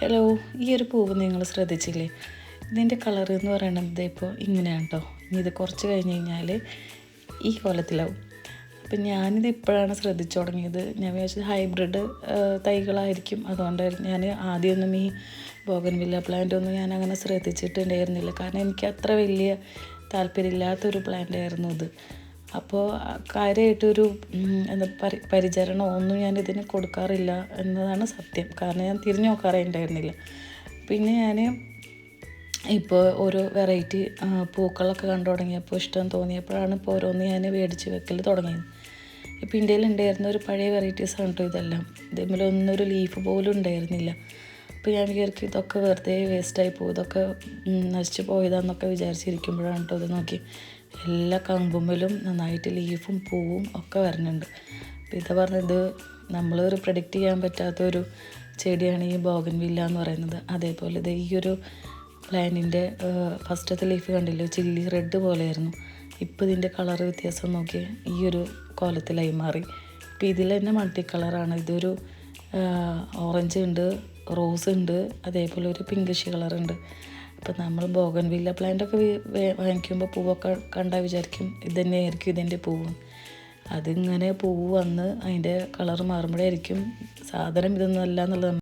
Hello, ഈ ഒരു പൂവ് നിങ്ങൾ ശ്രദ്ധിച്ചില്ലേ? ഇതിൻ്റെ കളർ എന്ന് പറയുന്നത് ഇപ്പോൾ ഇങ്ങനെയാണ് കേട്ടോ. ഇനി ഇത് കുറച്ച് കഴിഞ്ഞ് കഴിഞ്ഞാൽ ഈ കോലത്തിലാവും. അപ്പം ഞാനിത് ഇപ്പോഴാണ് ശ്രദ്ധിച്ചു തുടങ്ങിയത്. ഞാൻ വിചാരിച്ചത് ഹൈബ്രിഡ് തൈകളായിരിക്കും. അതുകൊണ്ടായിരുന്നു ഞാൻ ആദ്യമൊന്നും ഈ ബോഗൺവില്ല പ്ലാന്റ് ഒന്നും ഞാൻ അങ്ങനെ ശ്രദ്ധിച്ചിട്ടുണ്ടായിരുന്നില്ല. കാരണം എനിക്ക് അത്ര വലിയ താല്പര്യമില്ലാത്തൊരു പ്ലാന്റ് ആയിരുന്നു ഇത്. അപ്പോൾ കാര്യമായിട്ടൊരു എന്താ പരിചരണമോ ഒന്നും ഞാനിതിന് കൊടുക്കാറില്ല എന്നതാണ് സത്യം. കാരണം ഞാൻ തിരിഞ്ഞു നോക്കാറുണ്ടായിരുന്നില്ല. പിന്നെ ഞാൻ ഇപ്പോൾ ഓരോ വെറൈറ്റി പൂക്കളൊക്കെ കണ്ടു തുടങ്ങിയപ്പോൾ ഇഷ്ടം തോന്നിയപ്പോഴാണ് ഇപ്പോൾ ഓരോന്ന് ഞാൻ മേടിച്ച് വെക്കൽ തുടങ്ങിയത്. ഇപ്പോൾ ഇന്ത്യയിൽ ഉണ്ടായിരുന്ന ഒരു പഴയ വെറൈറ്റീസാണ് കേട്ടോ ഇതെല്ലാം. ഇതേമേലൊന്നും ഒരു ലീഫ് പോലും ഉണ്ടായിരുന്നില്ല. അപ്പോൾ ഞാൻ വിചാരിക്കും ഇതൊക്കെ വെറുതെ വേസ്റ്റായി പോകും, ഇതൊക്കെ നശിച്ചു പോയതാന്നൊക്കെ വിചാരിച്ചിരിക്കുമ്പോഴാണ് കേട്ടോ ഇത് നോക്കി എല്ലാ കമ്പുമ്മലും നന്നായിട്ട് ലീഫും പൂവും ഒക്കെ വരുന്നുണ്ട്. അപ്പോൾ ഇതാ പറഞ്ഞത് നമ്മളൊരു പ്രഡിക്റ്റ് ചെയ്യാൻ പറ്റാത്തൊരു ചെടിയാണ് ഈ ബോഗൺവില്ല എന്ന് പറയുന്നത്. അതേപോലെ ഇത് ഈ ഒരു പ്ലാന്റിൻ്റെ ഫസ്റ്റത്തെ ലീഫ് കണ്ടില്ലേ, ചില്ലി റെഡ് പോലെയായിരുന്നു. ഇപ്പോൾ ഇതിൻ്റെ കളർ വ്യത്യാസം നോക്കി ഈ ഒരു കോലത്തിലായി മാറി. ഇപ്പോൾ ഇതിൽ തന്നെ മൾട്ടി കളറാണ്. ഇതൊരു ഓറഞ്ച് ഉണ്ട്, റോസ് ഉണ്ട്, അതേപോലെ ഒരു പിങ്കിഷ് കളറുണ്ട്. അപ്പോൾ നമ്മൾ ബോഗൺവില്ല പ്ലാന്റൊക്കെ വാങ്ങിക്കുമ്പോൾ പൂവൊക്കെ കണ്ടാൽ വിചാരിക്കും ഇത് തന്നെയായിരിക്കും ഇതിൻ്റെ പൂവ്. അതിങ്ങനെ പൂവ് വന്ന് അതിൻ്റെ കളർ മാറുമ്പോഴായിരിക്കും സാധനം ഇതൊന്നും അല്ല എന്നുള്ളത്